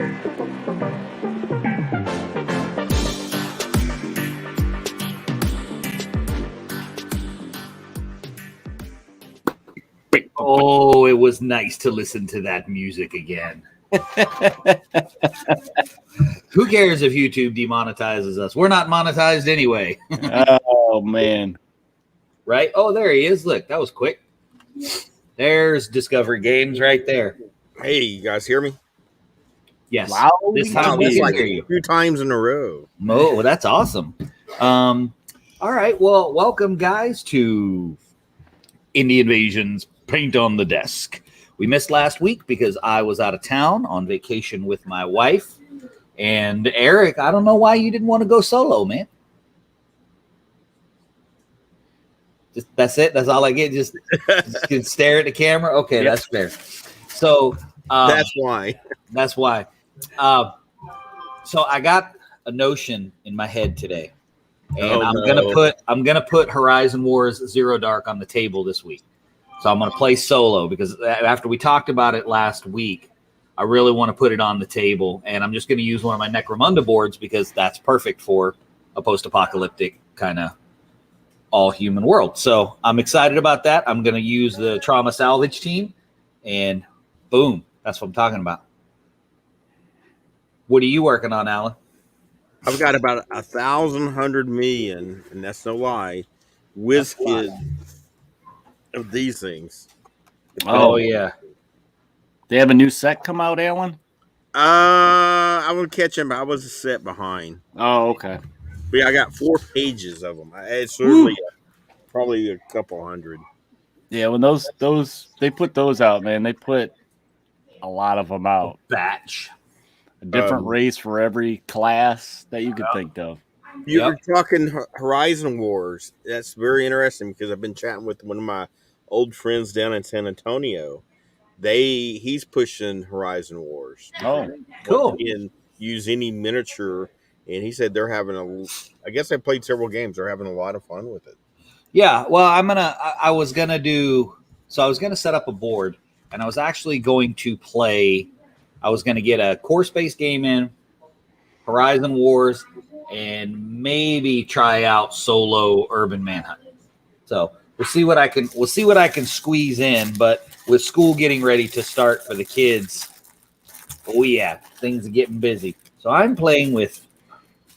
Oh, it was nice to listen to that music again. Who cares if YouTube demonetizes us? We're not monetized anyway. Oh, man. Right? Oh, there he is. Look, that was quick. There's Discovery Games right there. Hey, you guys hear me? Yes. Wow, This time we that's can like hear you. 2 times in a row. Oh, that's awesome. All right. Well, welcome, guys, to Indie Invasion's Paint on the Desk. We missed last week because I was out of town on vacation with my wife. And Eric, I don't know why you didn't want to go solo, man. Just, that's it. That's all I get. Just stare at the camera. Okay, yep. That's fair. So that's why. That's why. So I got a notion in my head today, and I'm gonna put Horizon Wars Zero Dark on the table this week. So I'm gonna play solo because after we talked about it last week, I really want to put it on the table, and I'm just gonna use one of my Necromunda boards because that's perfect for a post-apocalyptic kind of all-human world. So I'm excited about that. I'm gonna use the Trauma Salvage team, and boom, that's what I'm talking about. What are you working on, Alan? I've got about 1,100 million, and that's no lie, WizKid of these things. Oh yeah. They have a new set come out, Alan? I would catch him. I was a set behind. Oh, okay. But yeah, I got 4 pages of them. It's literally probably a couple hundred. Yeah, when those they put those out, man, they put a lot of them out. Batch. A different race for every class that you could think of. You're talking Horizon Wars. That's very interesting because I've been chatting with one of my old friends down in San Antonio. He's pushing Horizon Wars. Oh, cool. And use any miniature, and he said they're having I guess they played several games. They're having a lot of fun with it. Yeah, well, I was gonna set up a board, and I was actually going to play. I was going to get a core space game in, Horizon Wars, and maybe try out solo Urban Manhunt. So we'll see what I can squeeze in. But with school getting ready to start for the kids, oh yeah, things are getting busy. So I'm playing with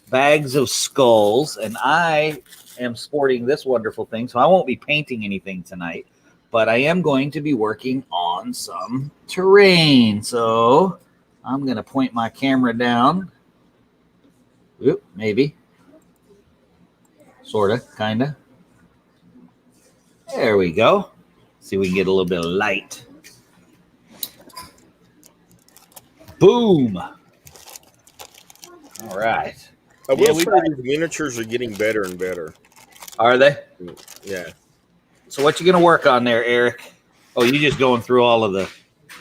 Bags of Skulls, and I am sporting this wonderful thing. So I won't be painting anything tonight, but I am going to be working on some terrain. So I'm going to point my camera down. Oop, maybe. Sort of, kind of. There we go. See if we can get a little bit of light. Boom. All right. I will say these miniatures are getting better and better. Are they? Yeah. So what you going to work on there, Eric? Oh, you're just going through all of the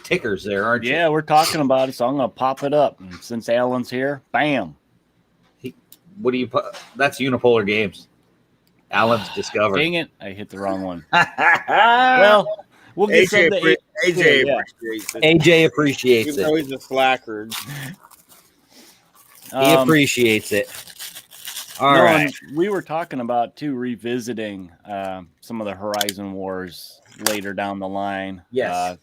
tickers there, aren't you? Yeah, we're talking about it, so I'm going to pop it up. And since Alan's here, bam. What do you put? That's Unipolar Games. Alan's Discovered. Dang it. I hit the wrong one. Well, we'll get AJ appreciates it. AJ appreciates it. He's a slacker. He appreciates it. All right. We were talking about, too, revisiting some of the Horizon Wars later down the line. Yes.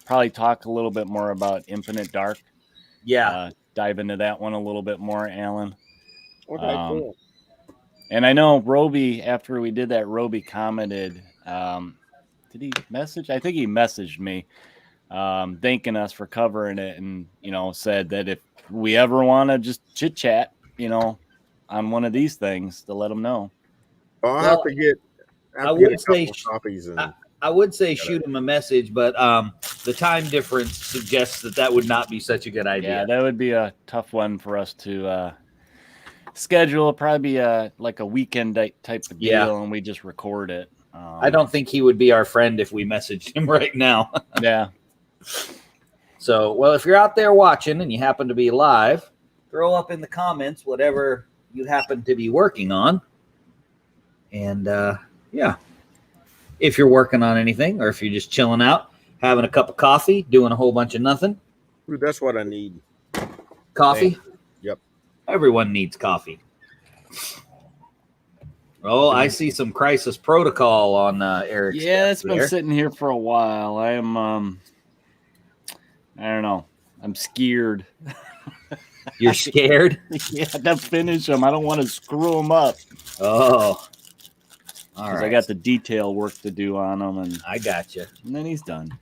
Probably talk a little bit more about Infinite Dark. Yeah. Dive into that one a little bit more, Alan. Okay, cool. And I know Roby, after we did that, Roby commented. Did he message? I think he messaged me thanking us for covering it and, said that if we ever want to just chit-chat, on one of these things, to let them know. I'll have to get a couple copies. I would say shoot him a message, but the time difference suggests that would not be such a good idea. Yeah, that would be a tough one for us to schedule. Probably be a weekend type of deal, and we just record it. I don't think he would be our friend if we messaged him right now. Yeah. So, well, if you're out there watching and you happen to be live, throw up in the comments whatever you happen to be working on. And, if you're working on anything or if you're just chilling out, having a cup of coffee, doing a whole bunch of nothing, Ooh, that's what I need. Coffee? Yep. Everyone needs coffee. Oh, I see some Crisis Protocol on Eric's. Yeah, it's been there. sitting here for a while. I am, I don't know. I'm scared. You're scared? Yeah, to finish them. I don't want to screw them up. Oh. All Because right. I got the detail work to do on them. And I got you. then he's done.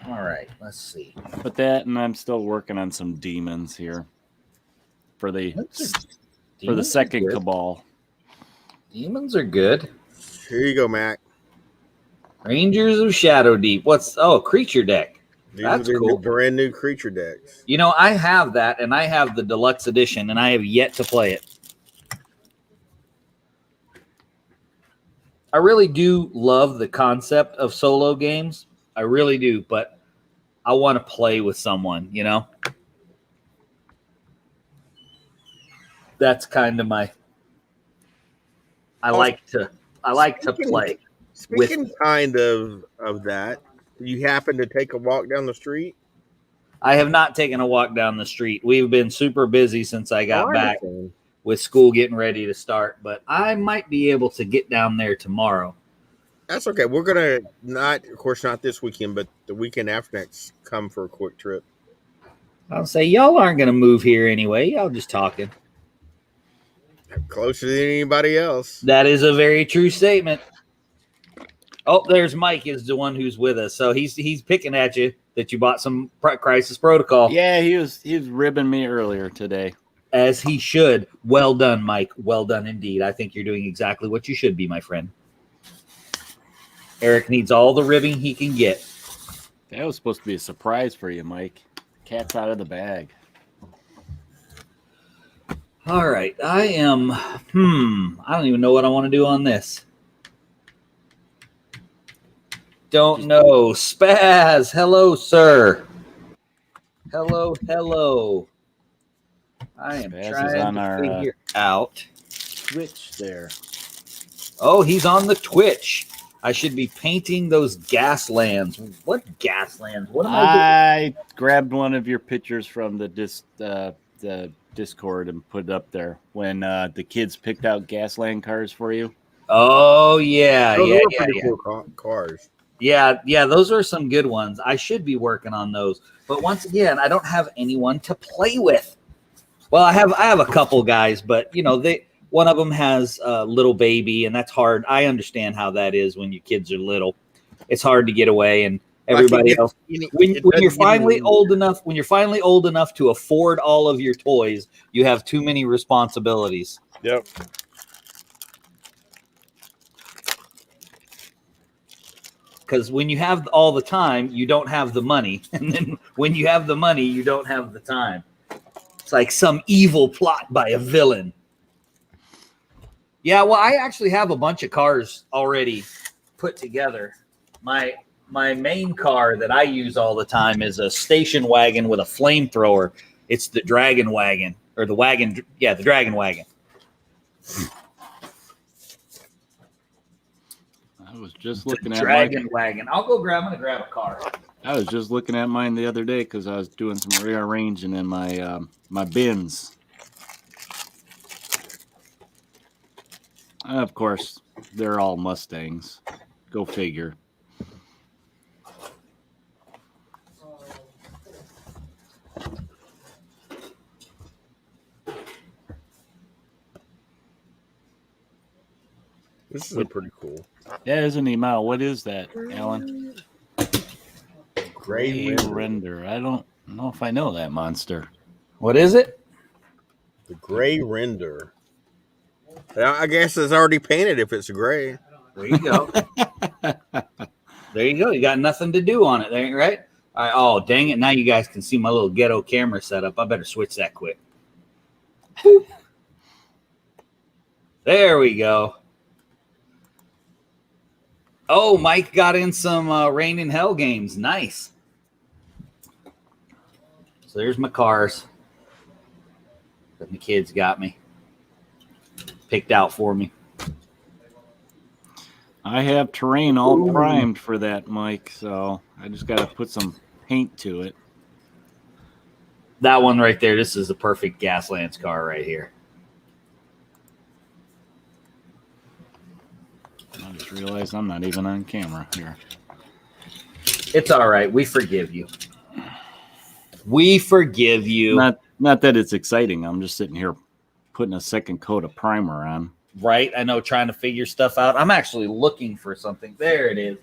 All right. Let's see. But that, and I'm still working on some demons here for the second cabal. Demons are good. Here you go, Mac. Rangers of Shadow Deep. Creature deck. That's cool. Brand new creature decks. You know, I have that, and I have the deluxe edition, and I have yet to play it. I really do love the concept of solo games. I really do, but I want to play with someone, you know? That's kind of my... I like to play. Speaking kind of that, you happen to take a walk down the street? I have not taken a walk down the street. We've been super busy since I got back understand. with school getting ready to start, but I might be able to get down there tomorrow. That's okay. We're going to of course, not this weekend, but the weekend after next, come for a quick trip. I'll say, y'all aren't going to move here anyway. Y'all just talking. Closer than anybody else. That is a very true statement. Oh, there's Mike is the one who's with us. So he's picking at you that you bought some Crisis Protocol. Yeah, he was ribbing me earlier today. As he should. Well done, Mike. Well done indeed. I think you're doing exactly what you should be, my friend. Eric needs all the ribbing he can get. That was supposed to be a surprise for you, Mike. Cat's out of the bag. All right. I am, I don't even know what I want to do on this. Don't know. Spaz. Hello, sir. Hello. I am Spaz trying is on to our figure out. Twitch there. Oh, he's on the Twitch. I should be painting those Gaslands. What Gaslands? What am I doing? I grabbed one of your pictures from the Discord and put it up there when the kids picked out Gasland cars for you. Oh, yeah. Cool cars. Yeah, those are some good ones. I should be working on those. But once again, I don't have anyone to play with. Well, I have a couple guys, but you know, one of them has a little baby, and that's hard. I understand how that is when your kids are little. It's hard to get away, and everybody else. When you're finally old enough to afford all of your toys, you have too many responsibilities. Yep. Because when you have all the time, you don't have the money. And then when you have the money, you don't have the time. It's like some evil plot by a villain. Yeah, well, I actually have a bunch of cars already put together. My main car that I use all the time is a station wagon with a flamethrower. It's the Dragon Wagon, or the wagon. Yeah, the Dragon Wagon. I was just looking at Dragon Wagon. I'm gonna grab a car. I was just looking at mine the other day because I was doing some rearranging in my my bins. Of course, they're all Mustangs. Go figure. This is pretty cool. Yeah, isn't he, Mal? What is that, Alan? Gray Render. I don't know if I know that monster. What is it? The Gray Render. I guess it's already painted if it's gray. There you go. There you go. You got nothing to do on it there, right? All right. Oh, dang it. Now you guys can see my little ghetto camera setup. I better switch that quick. There we go. Oh, Mike got in some Rain in Hell games. Nice. So there's my cars that the kids got me. Picked out for me. I have terrain all primed for that, Mike, so I just got to put some paint to it. That one right there, this is a perfect Gaslands car right here. I just realized I'm not even on camera here. It's all right. We forgive you. We forgive you. Not that it's exciting. I'm just sitting here putting a second coat of primer on. Right? I know, trying to figure stuff out. I'm actually looking for something. There it is.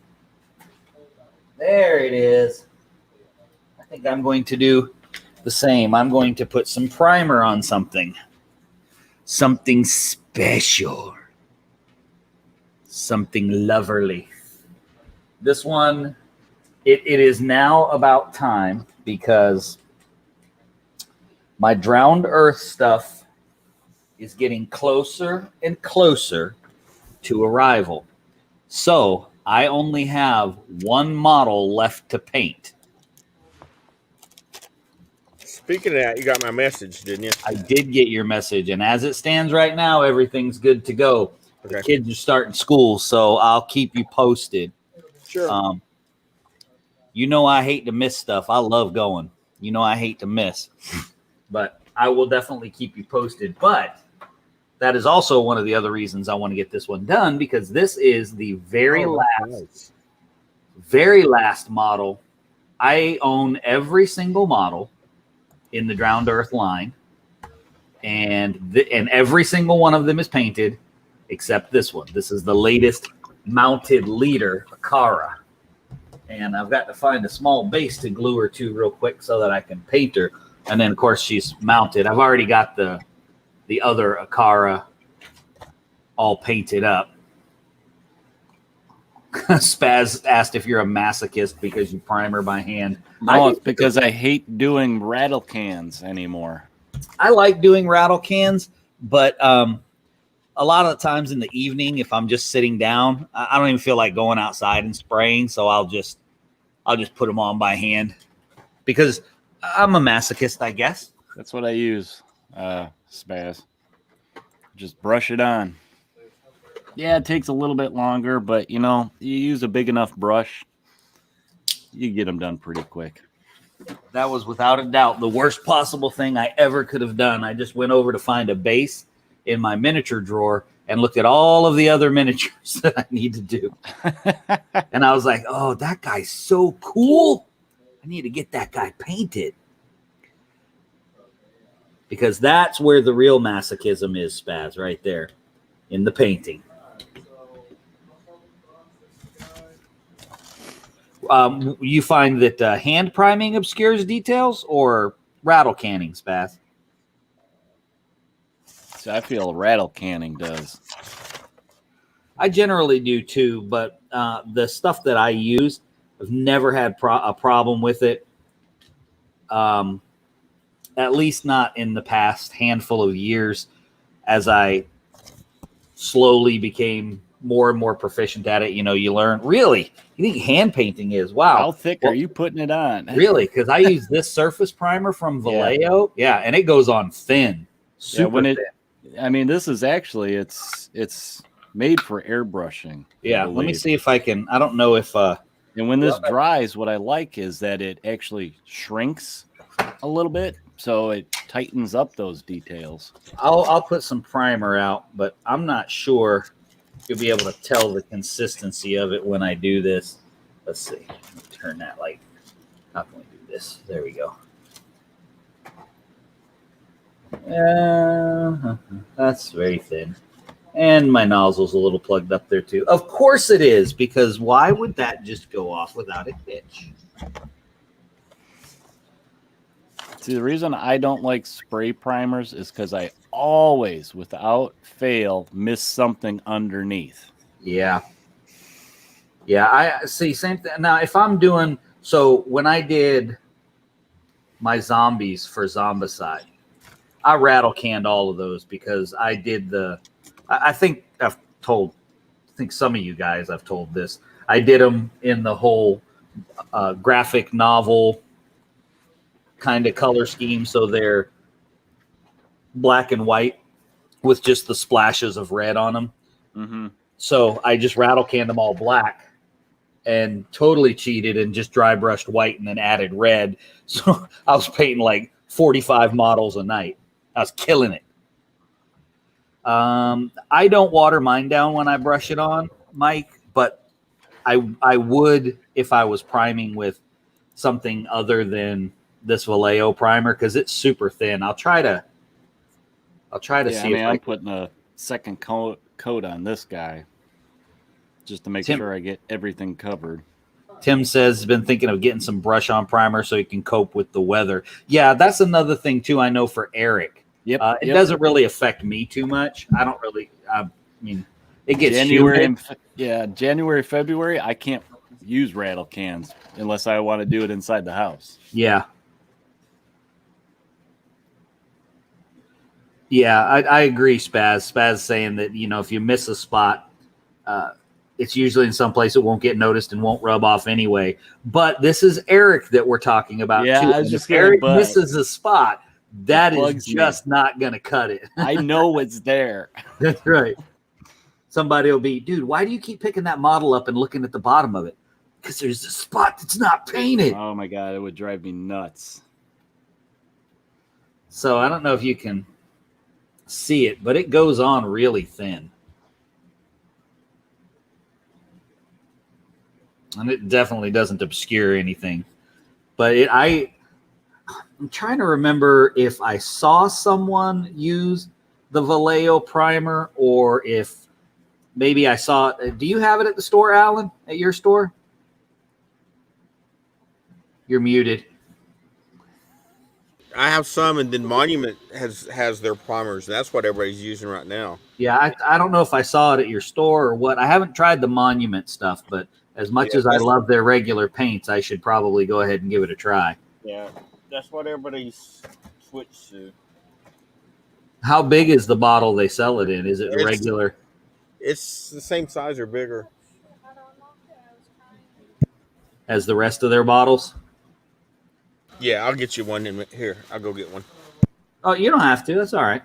There it is. I think I'm going to do the same. I'm going to put some primer on something. Something special. Something loverly. This one, it is now about time because my Drowned Earth stuff is getting closer and closer to arrival. So I only have one model left to paint. Speaking of that, you got my message, didn't you? I did get your message, and as it stands right now, everything's good to go. Okay. The kids are starting school, so I'll keep you posted. Sure. You know I hate to miss stuff. I love going. You know I hate to miss. But I will definitely keep you posted. But that is also one of the other reasons I want to get this one done, because this is the very last model. I own every single model in the Drowned Earth line, and every single one of them is painted except this one. This is the latest mounted leader, Akara, and I've got to find a small base to glue her to real quick so that I can paint her. And then, of course, she's mounted. I've already got the other Akara all painted up. Spaz asked if you're a masochist because you primer by hand. No, it's because I hate doing rattle cans anymore. I like doing rattle cans, but a lot of the times in the evening, if I'm just sitting down, I don't even feel like going outside and spraying, so I'll just put them on by hand because I'm a masochist, I guess. That's what I use, Spaz. Just brush it on. Yeah, it takes a little bit longer, but you use a big enough brush, you get them done pretty quick. That was without a doubt the worst possible thing I ever could have done. I just went over to find a base in my miniature drawer and looked at all of the other miniatures that I need to do. And I was like, oh, that guy's so cool. I need to get that guy painted. Because that's where the real masochism is, Spaz, right there in the painting. You find that hand priming obscures details or rattle canning, Spaz? So I feel rattle canning does. I generally do too, but the stuff that I use, I've never had a problem with it. At least not in the past handful of years, as I slowly became more and more proficient at it. You learn. Really? You think hand painting is? Wow. How thick are you putting it on? Really? Because I use this surface primer from Vallejo. Yeah, and it goes on thin. Super thin. I mean, this is actually it's made for airbrushing. Yeah, let me see if I can. I don't know if and when this dries, what I like is that it actually shrinks a little bit, so it tightens up those details. I'll put some primer out, but I'm not sure you'll be able to tell the consistency of it when I do this. Let's see. Let me turn that light. How can we do this? There we go. That's very thin. And my nozzle's a little plugged up there too. Of course it is, because why would that just go off without a hitch? See, the reason I don't like spray primers is because I always, without fail, miss something underneath. Yeah. Yeah, I see. Same thing. Now, if I'm doing, so when I did my zombies for Zombicide, I rattle canned all of those because I did I think some of you guys I've told this. I did them in the whole graphic novel kind of color scheme, so they're black and white with just the splashes of red on them. Mm-hmm. So I just rattle canned them all black and totally cheated and just dry brushed white and then added red. So I was painting like 45 models a night. I was killing it. I don't water mine down when I brush it on, Mike, but I would if I was priming with something other than this Vallejo primer because it's super thin. I'll try to see if I'm putting a second coat on this guy just to make sure I get everything covered. Tim says he's been thinking of getting some brush on primer so he can cope with the weather. Yeah, that's another thing too. I know for Eric. Yep. It doesn't really affect me too much. I don't really. I mean, it gets January. January, February. I can't use rattle cans unless I want to do it inside the house. Yeah. Yeah, I agree, Spaz. Spaz saying that, if you miss a spot, it's usually in some place it won't get noticed and won't rub off anyway. But this is Eric that we're talking about, too. I was just if Eric misses a spot, that is just not going to cut it. I know it's there. That's right. Somebody will be, dude, why do you keep picking that model up and looking at the bottom of it? Because there's a spot that's not painted. Oh, my God. It would drive me nuts. So I don't know if you can see it, but it goes on really thin. And it definitely doesn't obscure anything. But I'm trying to remember if I saw someone use the Vallejo primer or if maybe I saw it. Do you have it at the store, Alan? At your store? You're muted. I have some, and then Monument has their primers. That's what everybody's using right now. Yeah, I don't know if I saw it at your store or what. I haven't tried the Monument stuff, but as much as I love their regular paints, I should probably go ahead and give it a try. Yeah, that's what everybody's switched to. How big is the bottle they sell it in? Is it a regular? It's the same size or bigger as the rest of their bottles? Yeah, I'll get you one in here. I'll go get one. Oh, you don't have to. That's all right.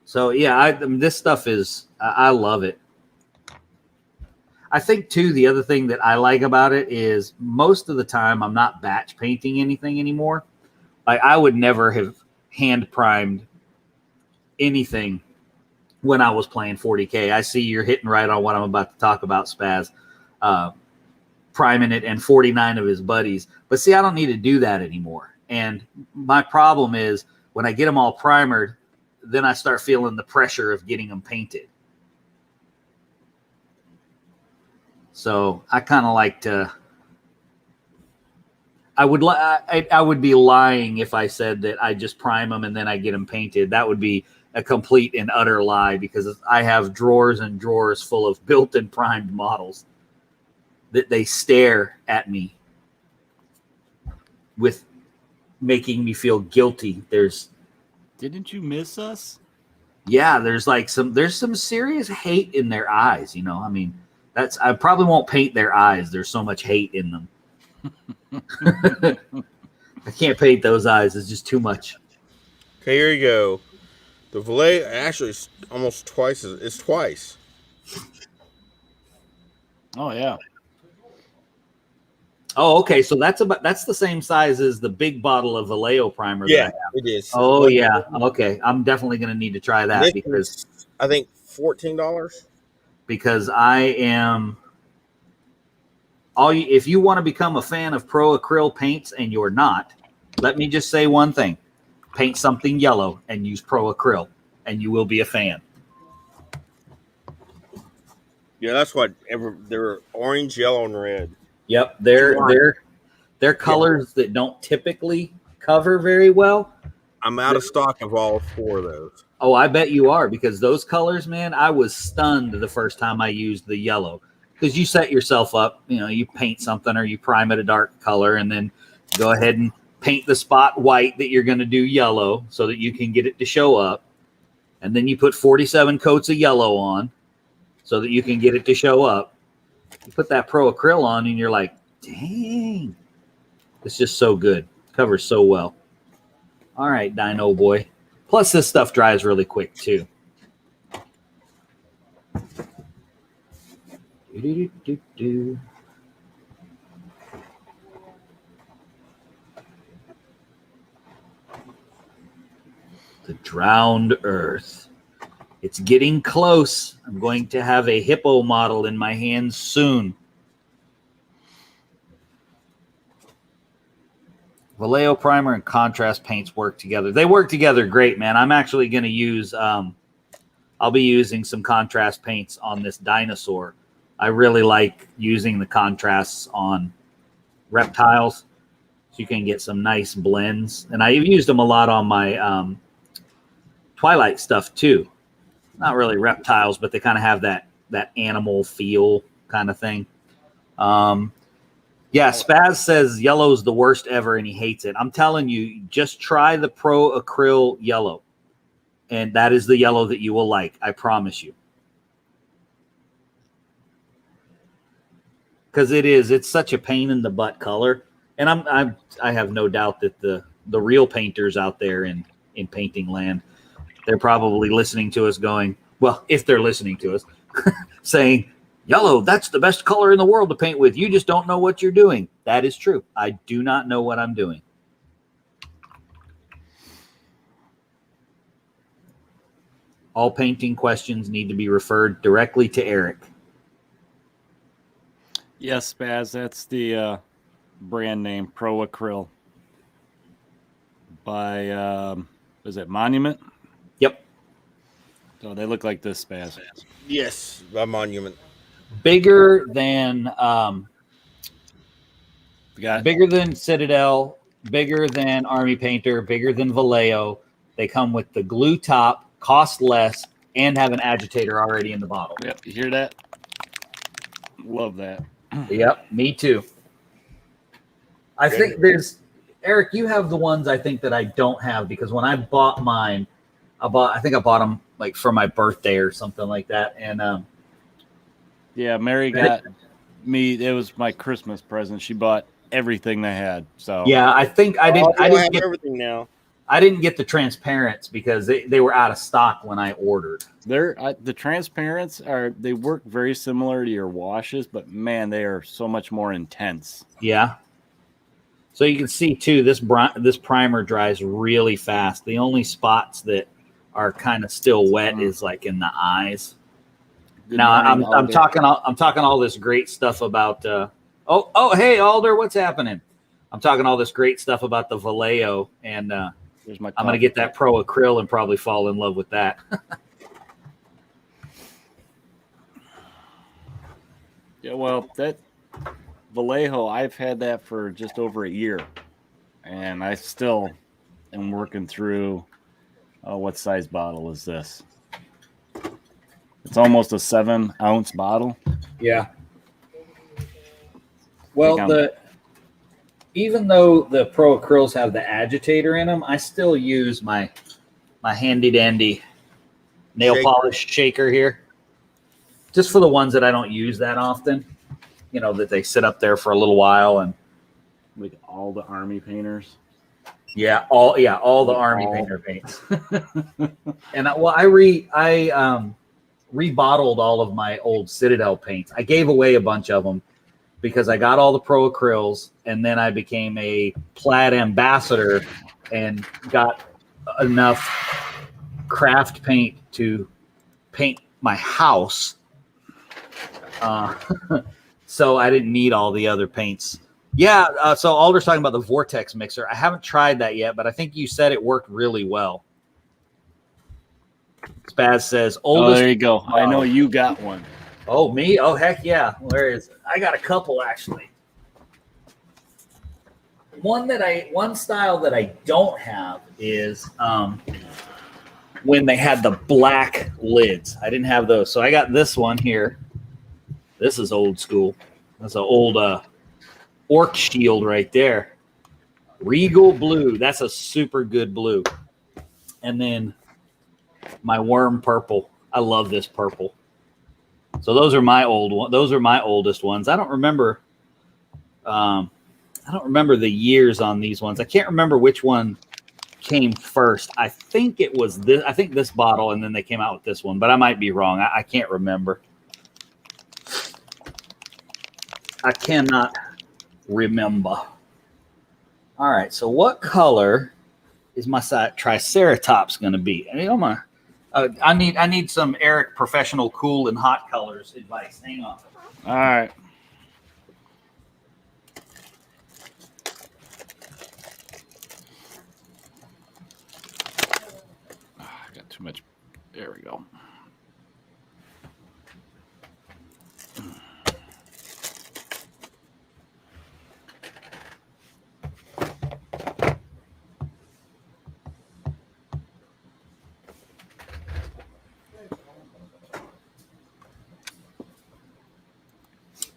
So, yeah, this stuff is, I love it. I think, too, the other thing that I like about it is most of the time I'm not batch painting anything anymore. Like, I would never have hand primed anything when I was playing 40K. I see you're hitting right on what I'm about to talk about, Spaz. Priming it and 49 of his buddies. But see, I don't need to do that anymore. And my problem is when I get them all primered, then I start feeling the pressure of getting them painted. So I kind of like to. I would be lying if I said that I just prime them and then I get them painted. That would be a complete and utter lie because I have drawers and drawers full of built and primed models that they stare at me with making me feel guilty. Didn't you miss us? Yeah, there's some serious hate in their eyes. I mean, I probably won't paint their eyes. There's so much hate in them. I can't paint those eyes. It's just too much. Okay, here you go. The Vallejo actually is almost twice. It's twice. Oh yeah. Oh, okay. So that's the same size as the big bottle of Vallejo primer. Yeah, it is. Oh yeah. Okay, I'm definitely going to need to try that because I think $14. Because I am. If you want to become a fan of Pro Acryl paints and you're not, let me just say one thing: paint something yellow and use Pro Acryl, and you will be a fan. Yeah, that's what they're orange, yellow, and red. Yep, they're colors that don't typically cover very well. I'm out of stock of all four of those. Oh, I bet you are, because those colors, man, I was stunned the first time I used the yellow. Because you set yourself up, you paint something or you prime it a dark color and then go ahead and paint the spot white that you're going to do yellow so that you can get it to show up. And then you put 47 coats of yellow on so that you can get it to show up. You put that Pro Acryl on and you're like, dang, it's just so good. Covers so well. All right, Dino boy. Plus, this stuff dries really quick too. The drowned earth. It's getting close. I'm going to have a hippo model in my hands soon. Vallejo primer and contrast paints work together. They work together great, man. I'm actually going to use, I'll be using some contrast paints on this dinosaur. I really like using the contrasts on reptiles, so you can get some nice blends. And I've used them a lot on my Twilight stuff too. Not really reptiles, but they kind of have that animal feel kind of thing. Yeah, Spaz says yellow's the worst ever and he hates it. I'm telling you, just try the Pro Acryl yellow. And that is the yellow that you will like. I promise you. Because it's such a pain in the butt color. And I have no doubt that the real painters out there in painting land, they're probably listening to us going, well, if they're listening to us, saying, yellow, that's the best color in the world to paint with. You just don't know what you're doing. That is true. I do not know what I'm doing. All painting questions need to be referred directly to Eric. Yes, Spaz, that's the brand name, Pro Acryl. By, is it Monument? Yep. So they look like this, Spaz. Yes, by Monument. Bigger than bigger than Citadel, bigger than Army Painter, bigger than Vallejo. They come with the glue top, cost less, and have an agitator already in the bottle. Yep, you hear that? Love that. Yep, me too. I think there's Eric, you have the ones I think that I don't have, because when I bought mine, I think I bought them like for my birthday or something like that. And yeah, Mary got me. It was my Christmas present. She bought everything they had. So yeah, I think I didn't. I didn't get everything now. I didn't get the transparents because they were out of stock when I ordered. The transparents they work very similar to your washes, but man, they are so much more intense. Yeah. So you can see too, this primer dries really fast. The only spots that are kind of still wet is like in the eyes. Now I'm talking all this great stuff about hey Alder, what's happening? I'm talking all this great stuff about the Vallejo, and I'm gonna get that Pro Acryl and probably fall in love with that. Yeah, well, that Vallejo, I've had that for just over a year, and I still am working through. What size bottle is this? It's almost a 7-ounce bottle. Yeah. Well, even though the Pro Acryls have the agitator in them, I still use my handy dandy nail polish shaker here, just for the ones that I don't use that often. You know, that they sit up there for a little while, and like all the Army painters. Yeah, all the Army painter paints. And I rebottled all of my old Citadel paints. I gave away a bunch of them because I got all the Pro Acryls, and then I became a Plaid ambassador and got enough craft paint to paint my house. So I didn't need all the other paints. Yeah, so Alder's talking about the Vortex mixer. I haven't tried that yet, but I think you said it worked really well. Spaz says, oldest. Oh, there you go. I know you got one. Oh, me? Oh, heck yeah. Where is it? I got a couple, actually. One style that I don't have is when they had the black lids. I didn't have those. So I got this one here. This is old school. That's an old Orc shield right there. Regal blue. That's a super good blue. And then my worm purple. I love this purple. So those are my those are my oldest ones. I don't remember the years on these ones. I can't remember which one came first. I think it was this. I think this bottle, and then they came out with this one, but I might be wrong. I can't remember. I cannot remember. All right. So what color is my Triceratops going to be? I need some Eric professional cool and hot colors advice. Hang on. All right. I got too much. There we go.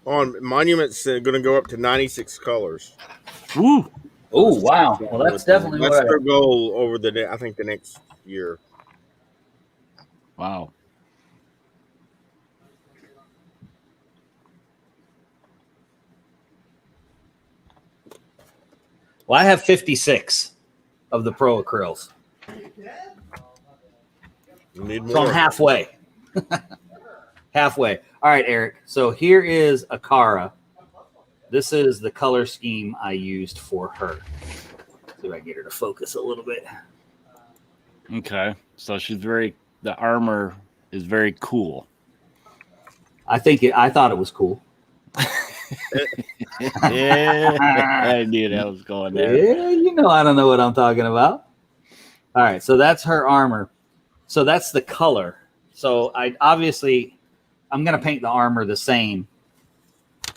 On Monument's going to go up to 96 colors. Woo! Oh wow! Well, that's definitely that's their goal over I think the next year. Wow. Well, I have 56 of the Pro Acryls. You need more. So I'm halfway. Halfway. All right, Eric. So here is Akara. This is the color scheme I used for her. See if I can get her to focus a little bit. Okay. So the armor is very cool. I thought it was cool. Yeah, I knew that was going there. Yeah, I don't know what I'm talking about. All right, so that's her armor. So that's the color. So I'm going to paint the armor the same.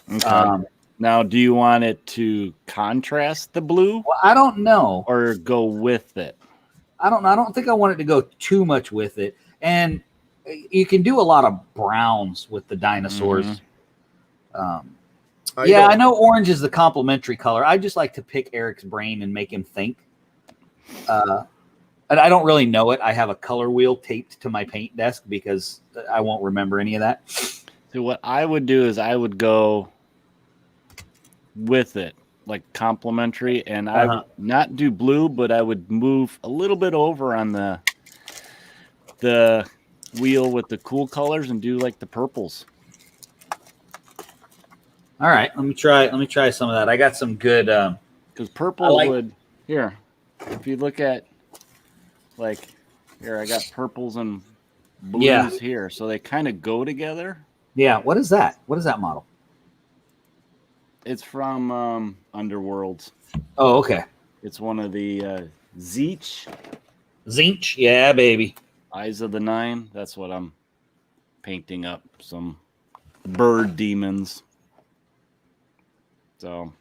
Okay. Now, do you want it to contrast the blue? Well, I don't know. Or go with it? I don't know. I don't think I want it to go too much with it. And you can do a lot of browns with the dinosaurs. Mm-hmm. I know orange is the complementary color. I just like to pick Eric's brain and make him think. And I don't really know it. I have a color wheel taped to my paint desk because I won't remember any of that. So what I would do is I would go with it, like complementary, and I would not do blue, but I would move a little bit over on the wheel with the cool colors and do like the purples. All right, let me try some of that. I got some good because purple would here. If you look at like here, I got purples and blues here, so they kind of go together. Yeah, what is that? What is that model? It's from Underworlds. Oh, okay. It's one of the Zeech. Zeech, yeah, baby. Eyes of the Nine. That's what I'm painting up. Some bird demons. So.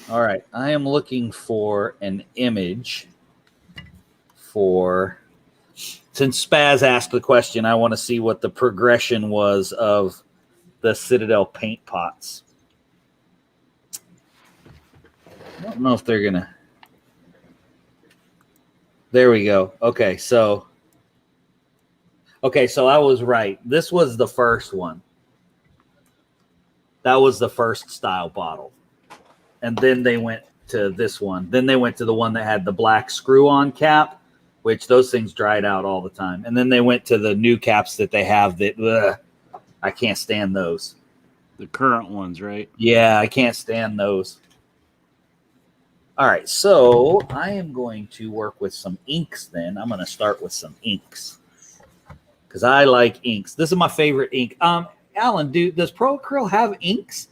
All right. I am looking for an image for, since Spaz asked the question, I want to see what the progression was of the Citadel paint pots. I don't know if they're going to. There we go. Okay, so I was right. This was the first one. That was the first style bottle. And then they went to this one. Then they went to the one that had the black screw-on cap, which those things dried out all the time. And then they went to the new caps that they have that I can't stand those. The current ones, right? Yeah, I can't stand those. All right, so I am going to work with some inks then. I'm going to start with some inks because I like inks. This is my favorite ink. Alan, does Pro Acryl have inks?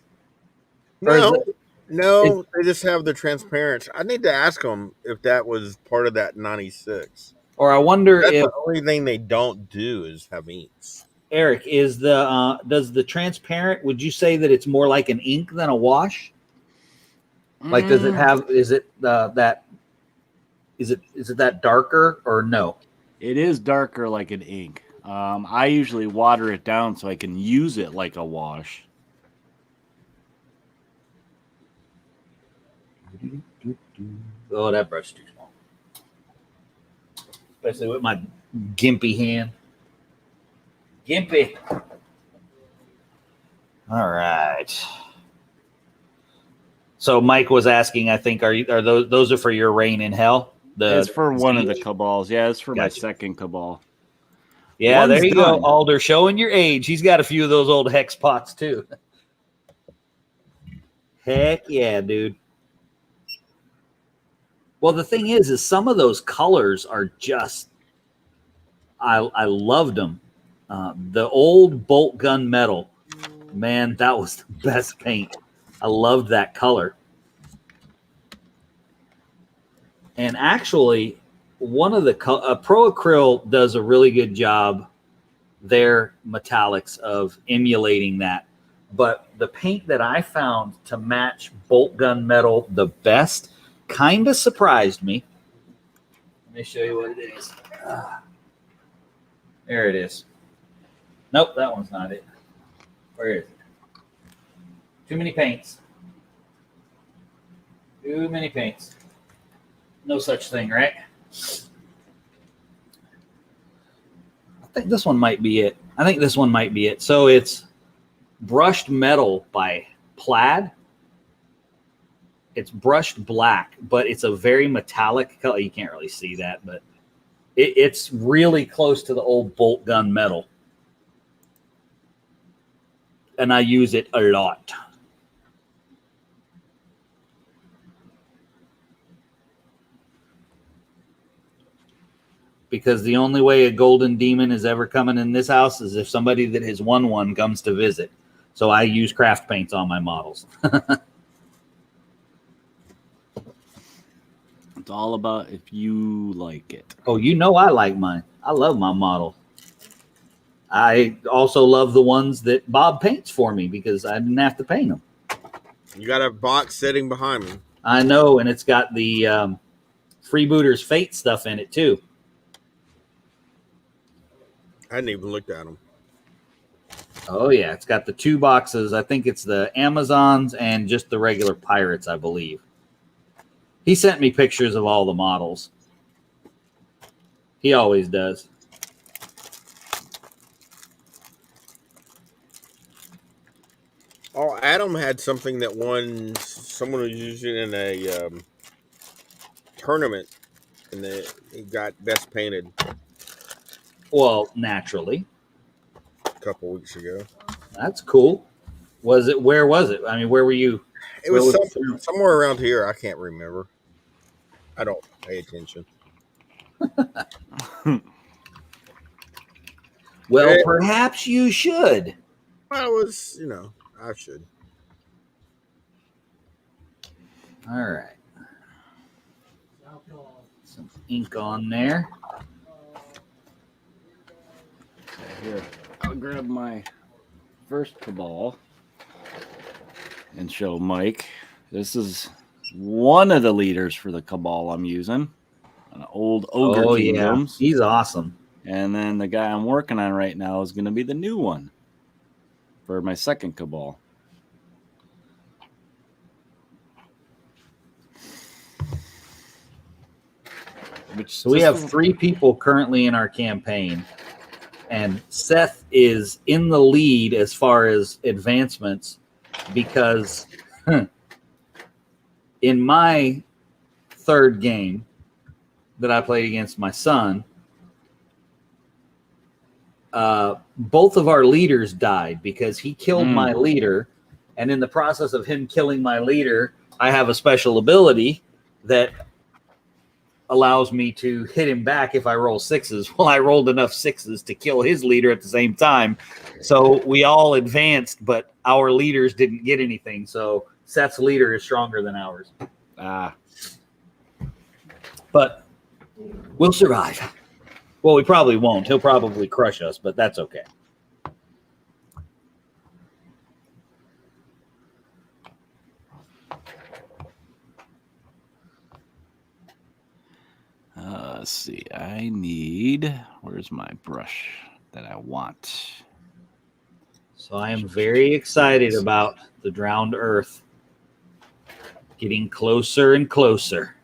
No, they just have the transparent. I need to ask them if that was part of that 96. Or I wonder if the only thing they don't do is have inks. Eric, does the transparent? Would you say that it's more like an ink than a wash? Like, does it have? Is it that? Is it that darker or no? It is darker like an ink. I usually water it down so I can use it like a wash. Oh, that brush is too small. Especially with my gimpy hand. Gimpy. All right. So Mike was asking, I think, are those are for your Reign in Hell? It's for one of the cabals. Yeah, it's for my Gotcha. second cabal. Yeah, One's there you done. go, Alder, showing your age. He's got a few of those old hex pots too. Heck yeah, dude. Well, the thing is some of those colors are just, I loved them. The old bolt gun metal, man, that was the best paint. I loved that color. And actually, one of the Pro Acryl does a really good job, their metallics, of emulating that. But the paint that I found to match bolt gun metal the best kind of surprised me. Let me show you what it is. There it is. Nope, that one's not it. Where is it? Too many paints. Too many paints. No such thing, right? I think this one might be it. So it's brushed metal by Plaid. It's brushed black, but it's a very metallic color. You can't really see that, but it's really close to the old bolt gun metal. And I use it a lot. Because the only way a golden demon is ever coming in this house is if somebody that has won one comes to visit. So I use craft paints on my models. It's all about if you like it. Oh, you know I like mine. I love my model. I also love the ones that Bob paints for me because I didn't have to paint them. You got a box sitting behind me. I know, and it's got the Freebooters Fate stuff in it too. I hadn't even looked at them. Oh yeah, it's got the 2 boxes. I think it's the Amazons and just the regular Pirates, I believe. He sent me pictures of all the models. He always does. Oh, Adam had something that someone was using in a tournament, and he got best painted Well, naturally. a couple weeks ago. That's cool. Where was it? I mean, where were you? It was somewhere around here. I can't remember. I don't pay attention. Well, perhaps you should. Well, it was, I should. All right. Some ink on there. Here, I'll grab my first cabal and show Mike. This is one of the leaders for the cabal I'm using. An old Ogre Kingdoms. Yeah. He's awesome. And then the guy I'm working on right now is going to be the new one for my second cabal. So we have 3 people currently in our campaign, and Seth is in the lead as far as advancements because in my 3rd game that I played against my son, both of our leaders died because he killed my leader, and in the process of him killing my leader, I have a special ability that allows me to hit him back if I roll 6s. Well, I rolled enough 6s to kill his leader at the same time. So we all advanced, but our leaders didn't get anything. So Seth's leader is stronger than ours. But we'll survive. Well, we probably won't. He'll probably crush us, but that's okay. Let's see. Where's my brush that I want? So I am very excited about the Drowned Earth getting closer and closer.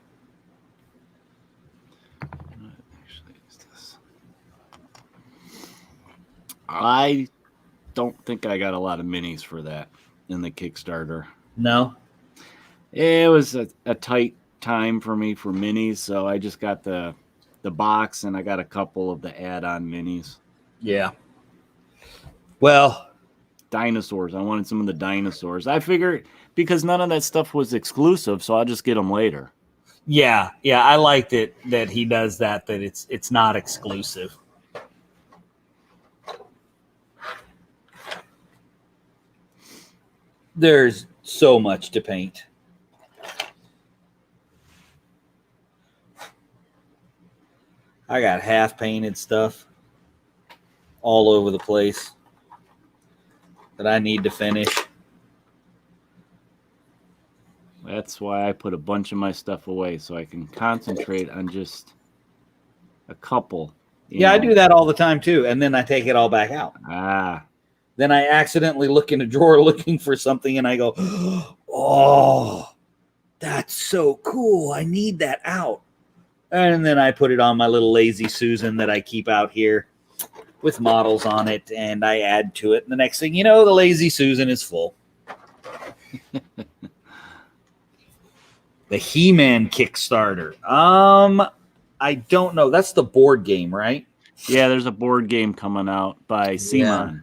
I don't think I got a lot of minis for that in the Kickstarter. No. It was a tight time for me for minis, so I just got the box and I got a couple of the add-on minis. Yeah. Well, Dinosaurs. I wanted some of the dinosaurs. I figured because none of that stuff was exclusive, so I'll just get them later. yeah. I liked it that he does that it's not exclusive. There's so much to paint. I got half painted stuff all over the place that I need to finish. That's why I put a bunch of my stuff away so I can concentrate on just a couple. Yeah, I do that all the time too, and then I take it all back out. Then I accidentally look in a drawer looking for something, and I go, "Oh, that's so cool! I need that out." And then I put it on my little Lazy Susan that I keep out here with models on it, and I add to it. And the next thing you know, the Lazy Susan is full. The He-Man Kickstarter. I don't know. That's the board game, right? Yeah, there's a board game coming out by Simon. Yeah.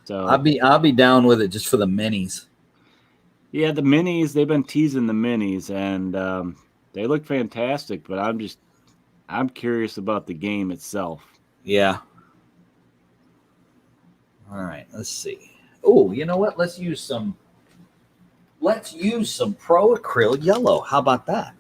So I'll be down with it just for the minis. Yeah, the minis, they've been teasing the minis, and they look fantastic, but I'm curious about the game itself. Yeah. All right, let's see. Oh, you know what? Let's use some Pro Acryl Yellow. How about that?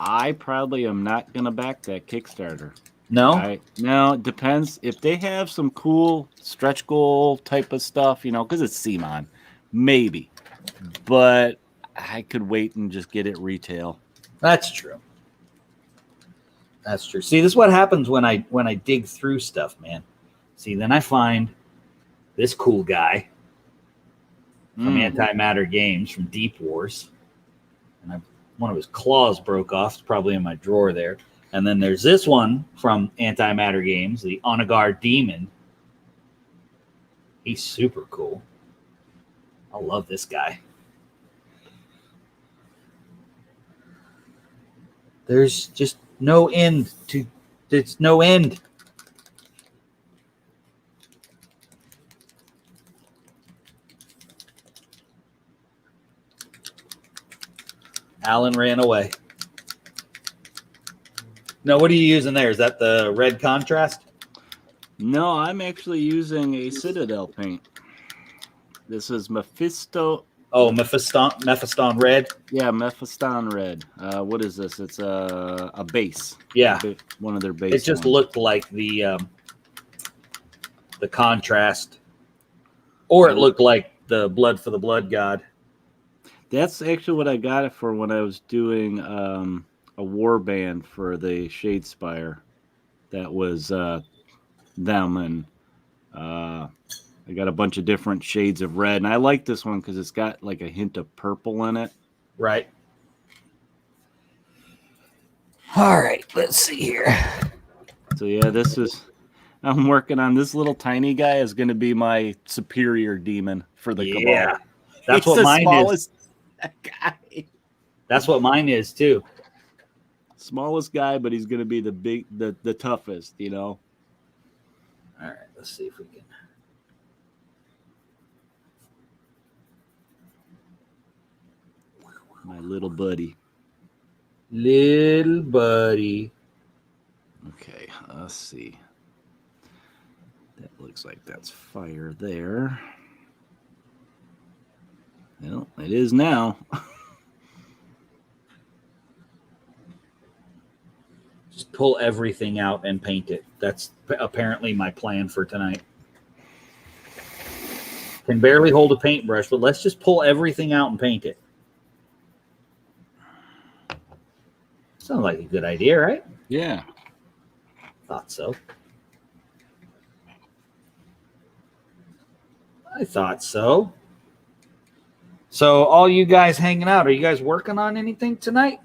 I probably am not going to back that Kickstarter. No? No, it depends. If they have some cool stretch goal type of stuff, because it's Simon, maybe. But I could wait and just get it retail. That's true. That's true. See, this is what happens when I dig through stuff, man. See, then I find this cool guy from Antimatter Games from Deep Wars, and one of his claws broke off. It's probably in my drawer there. And then there's this one from Antimatter Games, the Onagar Demon. He's super cool. I love this guy. There's just no end to. There's no end. Alan ran away. No, what are you using there? Is that the red contrast? No, I'm actually using a Citadel paint. This is Mephisto. Oh, Mephiston red. Yeah, Mephiston red. What is this? It's a base. Yeah, one of their base. It just looked like the contrast, or it looked like the blood for the blood god. That's actually what I got it for when I was doing a war band for the Shadespire. That was them, and I got a bunch of different shades of red, and I like this one because it's got like a hint of purple in it. Right. All right, let's see here. So yeah, I'm working on this little tiny guy is going to be my superior demon for the Cabal. Yeah, that's He's what mine smallest is. Guy. That's what mine is too. Smallest guy, but he's going to be the toughest, All right, let's see if we can. My little buddy. Little buddy. Okay, let's see. That looks like that's fire there. Well, it is now. Just pull everything out and paint it. That's apparently my plan for tonight. Can barely hold a paintbrush, but let's just pull everything out and paint it. Sounds like a good idea, right? Yeah. Thought so. I thought so. So all you guys hanging out, are you guys working on anything tonight?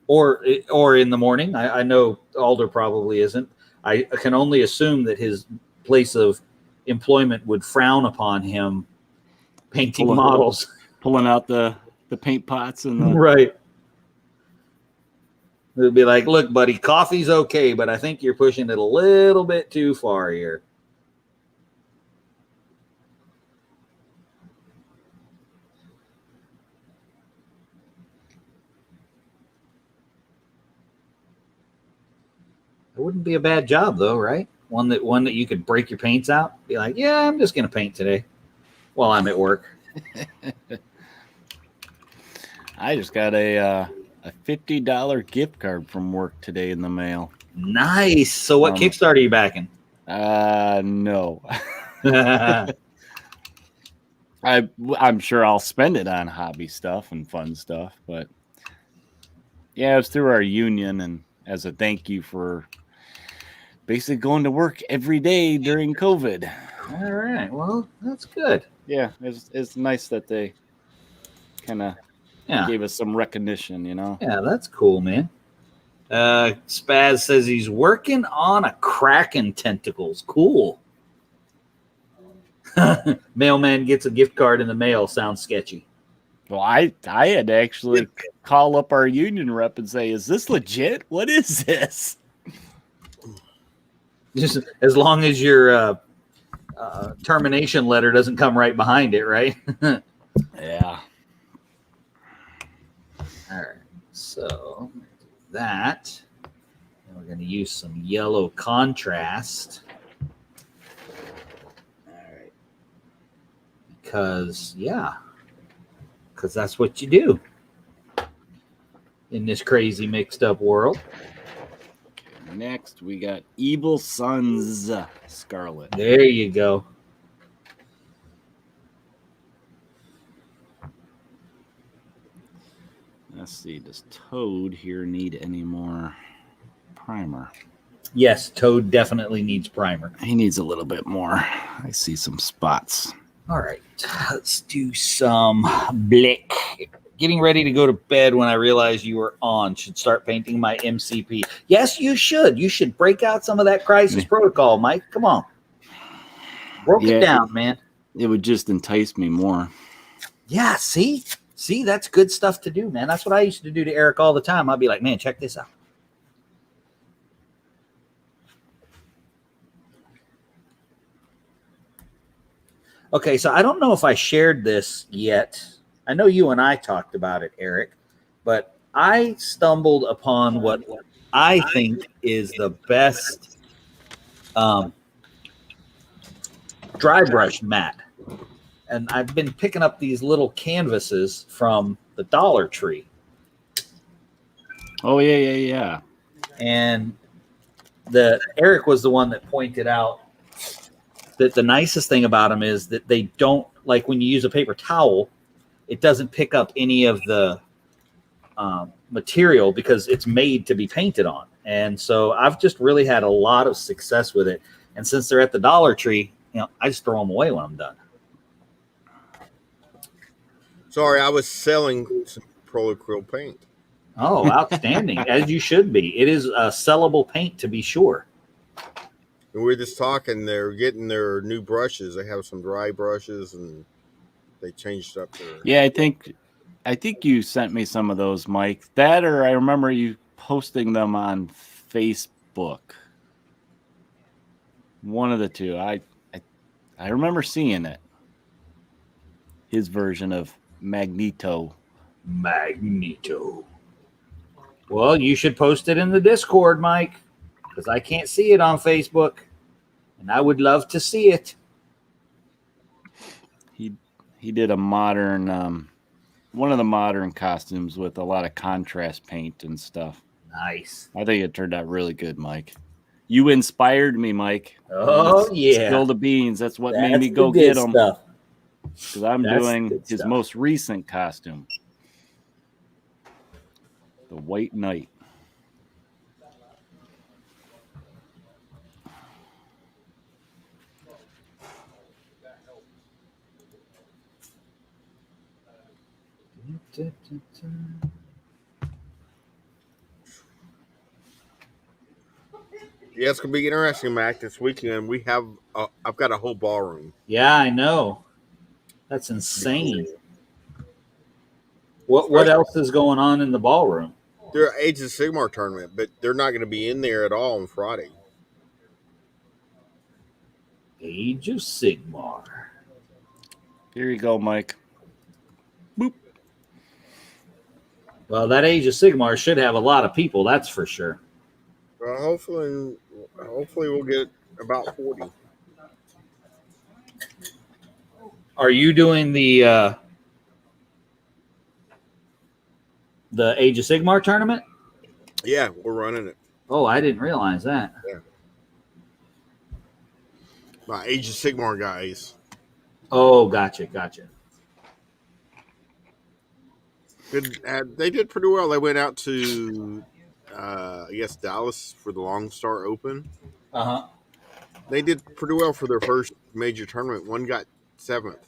Or in the morning? I know Alder probably isn't. I can only assume that his place of employment would frown upon him painting models. Pulling out the paint pots and the Right. It'd be like, look, buddy, coffee's okay, but I think you're pushing it a little bit too far here. It wouldn't be a bad job though, right? One that you could break your paints out. Be like, yeah, I'm just gonna paint today while I'm at work. I just got a $50 gift card from work today in the mail. Nice. So what Kickstarter are you backing? No. I'm sure I'll spend it on hobby stuff and fun stuff, but yeah, it was through our union and as a thank you for basically going to work every day during COVID. All right. Well, that's good. Yeah, it's nice that they kind of gave us some recognition, you know? Yeah, that's cool, man. Spaz says he's working on a Kraken tentacles. Cool. Mailman gets a gift card in the mail. Sounds sketchy. Well, I had to actually call up our union rep and say, is this legit? What is this? Just as long as your termination letter doesn't come right behind it, right? Yeah. All right. So that. And we're going to use some yellow contrast. All right. Because that's what you do in this crazy mixed up world. Next, we got Evil Sons Scarlet. There you go. Let's see, does Toad here need any more primer? Yes, Toad definitely needs primer. He needs a little bit more. I see some spots. All right, let's do some Blick. Getting ready to go to bed when I realized you were on. Should start painting my MCP. Yes, you should. You should break out some of that Crisis Protocol, Mike. Come on. Broke it down, man. It would just entice me more. Yeah, see, that's good stuff to do, man. That's what I used to do to Eric all the time. I'd be like, man, check this out. Okay, so I don't know if I shared this yet. I know you and I talked about it, Eric, but I stumbled upon what I think is the best dry brush mat. And I've been picking up these little canvases from the Dollar Tree. Oh, yeah. And Eric was the one that pointed out that the nicest thing about them is that they don't, like when you use a paper towel, it doesn't pick up any of the material because it's made to be painted on. And so I've just really had a lot of success with it. And since they're at the Dollar Tree, I just throw them away when I'm done. Sorry, I was selling some acrylic paint. Oh, outstanding. As you should be. It is a sellable paint to be sure. And we were just talking, they're getting their new brushes. They have some dry brushes and they changed up their... Yeah, I think you sent me some of those, Mike. That, or I remember you posting them on Facebook. One of the two. I remember seeing it. His version of Magneto. Well, you should post it in the Discord, Mike, because I can't see it on Facebook, and I would love to see it. He did a modern, one of the modern costumes with a lot of contrast paint and stuff. Nice. I think it turned out really good, Mike. You inspired me, Mike. Oh, yeah. Spill the beans. That's what made me go get them. Because I'm doing his stuff. most recent costume. The White Knight. Yeah, it's gonna be interesting, Mac. This weekend I've got a whole ballroom. Yeah, I know. That's Pretty insane. cool. What else is going on in the ballroom? They're Age of Sigmar tournament, but they're not going to be in there at all on Friday. Age of Sigmar. Here you go, Mike. Boop. Well, that Age of Sigmar should have a lot of people, that's for sure. Well, hopefully we'll get about 40. Are you doing the Age of Sigmar tournament? Yeah, we're running it. Oh, I didn't realize that. Yeah. My Age of Sigmar guys. Oh, gotcha. Good. They did pretty well. They went out to, I guess, Dallas for the Long Star Open. Uh-huh. They did pretty well for their first major tournament. One got 7th.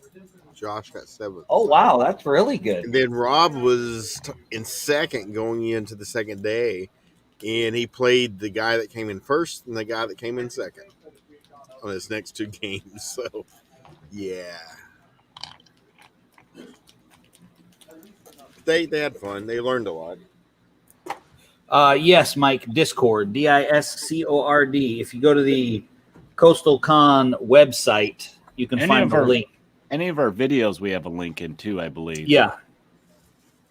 Josh got 7th. Oh, wow, that's really good. And then Rob was in second going into the second day, and he played the guy that came in first and the guy that came in second on his next 2 games. So, yeah. They had fun. They learned a lot. Yes, Mike, Discord, DISCORD. If you go to the Coastal Con website, you can find the link. Any of our videos we have a link in too, I believe. Yeah.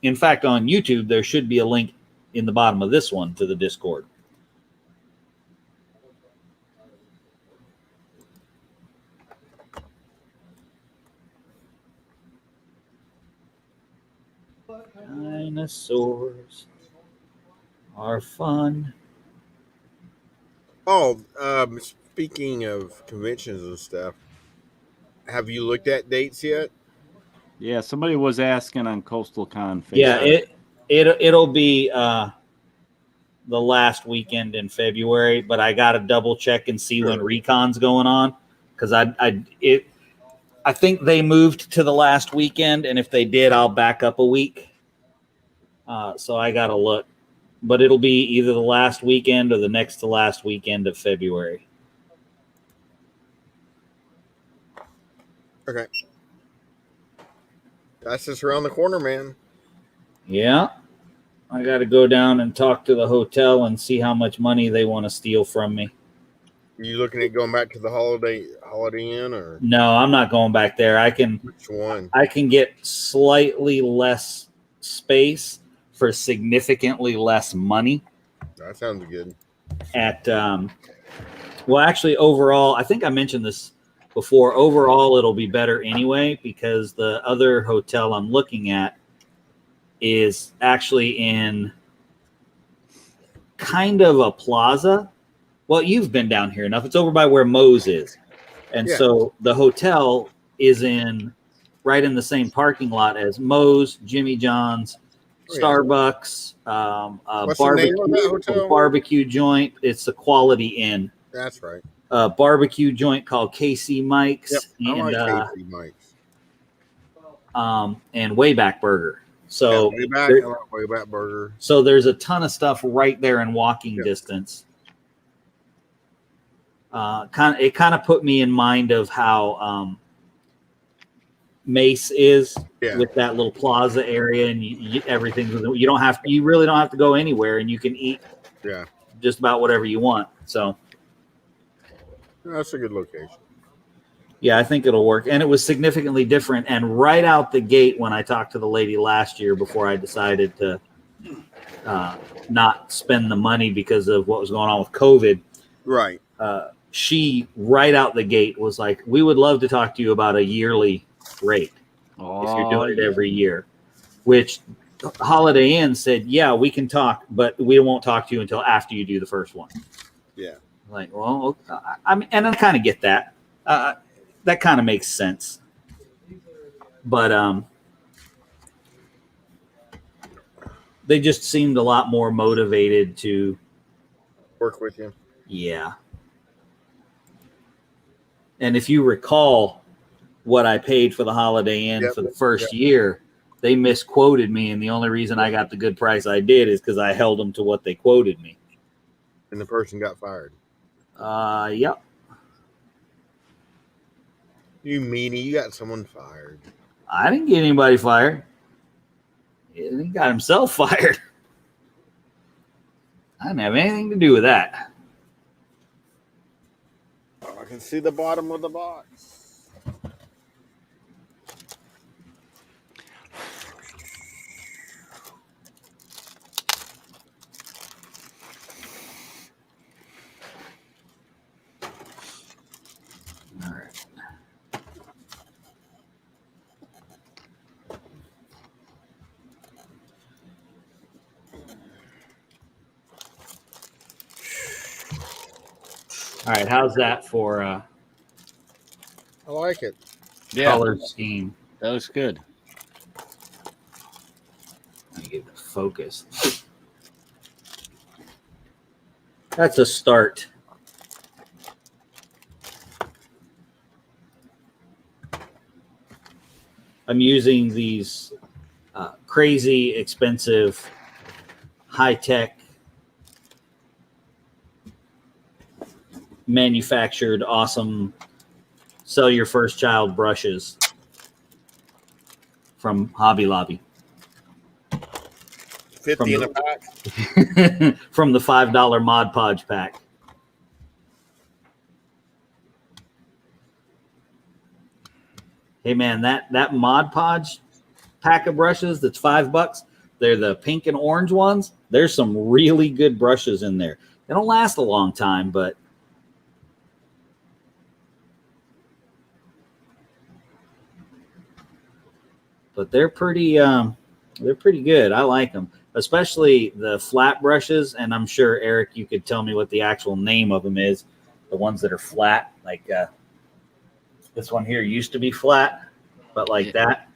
In fact, on YouTube, there should be a link in the bottom of this one to the Discord. Dinosaurs are fun. Oh, speaking of conventions and stuff, have you looked at dates yet? Yeah, somebody was asking on Coastal Con Facebook. Yeah, it'll be the last weekend in February, but I got to double check and see when Recon's going on, because I think they moved to the last weekend, and if they did, I'll back up a week. So I got to look, but it'll be either the last weekend or the next to last weekend of February. Okay. That's just around the corner, man. Yeah. I got to go down and talk to the hotel and see how much money they want to steal from me. Are you looking at going back to the Holiday Inn, or No, I'm not going back there. which one? I can get slightly less space for significantly less money. That sounds good. At well, actually, overall, I think I mentioned this before. Overall, it'll be better anyway, because the other hotel I'm looking at is actually in kind of a plaza. Well, you've been down here enough. It's over by where Moe's is. And so the hotel is right in the same parking lot as Moe's, Jimmy John's, Starbucks, What's the name of that hotel? barbecue joint. It's a Quality Inn. That's right. Barbecue joint called KC Mike's. Yep. And I like KC Mike's. And Wayback Burger. So I like Wayback Burger. So there's a ton of stuff right there in walking distance. It kind of put me in mind of how Mace is with that little plaza area, and everything. You really don't have to go anywhere, and you can eat just about whatever you want. So that's a good location. Yeah, I think it'll work. And it was significantly different. And right out the gate, when I talked to the lady last year before I decided to not spend the money because of what was going on with COVID, right? She right out the gate was like, "We would love to talk to you about a yearly rate if you're doing it every year." Which Holiday Inn said, "Yeah, we can talk, but we won't talk to you until after you do the first one." Yeah. Like, well, I mean, and I kind of get that. That kind of makes sense. But they just seemed a lot more motivated to work with you. Yeah. And if you recall what I paid for the Holiday Inn for the first year, they misquoted me. And the only reason I got the good price I did is because I held them to what they quoted me. And the person got fired. Yep. You meanie, you got someone fired. I didn't get anybody fired. He got himself fired. I didn't have anything to do with that. Oh, I can see the bottom of the box. All right. All right, how's that for I like it. Yeah, color scheme? that looks good. Let me get the focus. That's a start. I'm using these crazy expensive, high-tech, manufactured, awesome, sell your first child brushes from Hobby Lobby. 50 in a pack. From the $5 Mod Podge pack. Hey man, that Mod Podge pack of brushes that's $5. They're the pink and orange ones. There's some really good brushes in there. They don't last a long time, but they're pretty good. I like them, especially the flat brushes. And I'm sure Eric, you could tell me what the actual name of them is. The ones that are flat, like this one here used to be flat, but like that.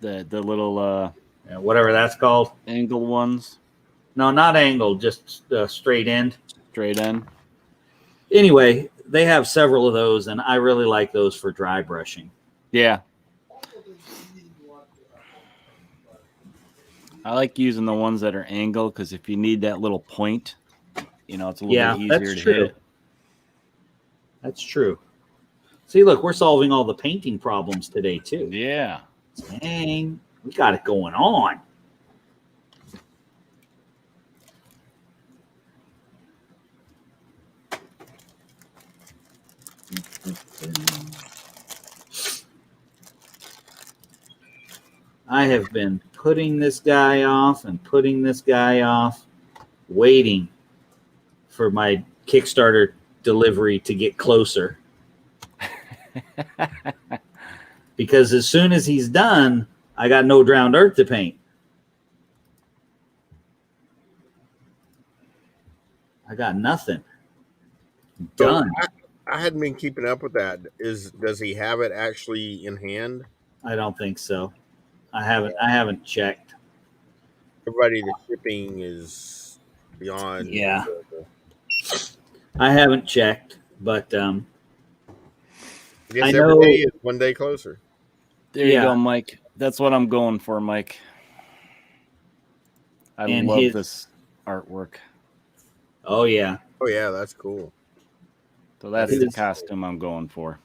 The little Whatever that's called. angle ones, No, not angled, just straight end. straight end. Anyway, they have several of those, and I really like those for dry brushing. Yeah, I like using the ones that are angled because if you need that little point, it's a little bit easier to hit. That's true. See, look, we're solving all the painting problems today too. Yeah. Dang, we got it going on. I have been putting this guy off and putting this guy off, waiting for my Kickstarter delivery to get closer. Because as soon as he's done, I got no drowned earth to paint. I got nothing. Done. So I hadn't been keeping up with that. Does he have it actually in hand? I don't think so. I haven't checked. Everybody, the shipping is beyond. Yeah. I haven't checked, but I guess I every know- day is one day closer. There you Yeah. go, Mike. That's what I'm going for, Mike. I And love this artwork. oh yeah, Oh yeah, that's cool. So that's It the is- costume I'm going for.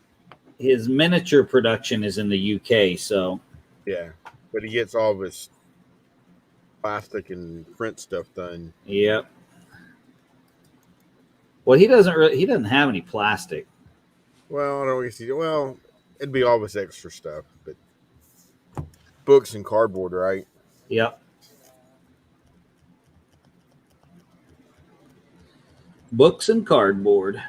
his miniature production is in the UK, so Yeah, but he gets all of his plastic and print stuff done. yep. Well, he doesn't have any plastic. Well, I don't guess he. Well, it'd be all of his extra stuff, but books and cardboard, right? Yep. Books and cardboard.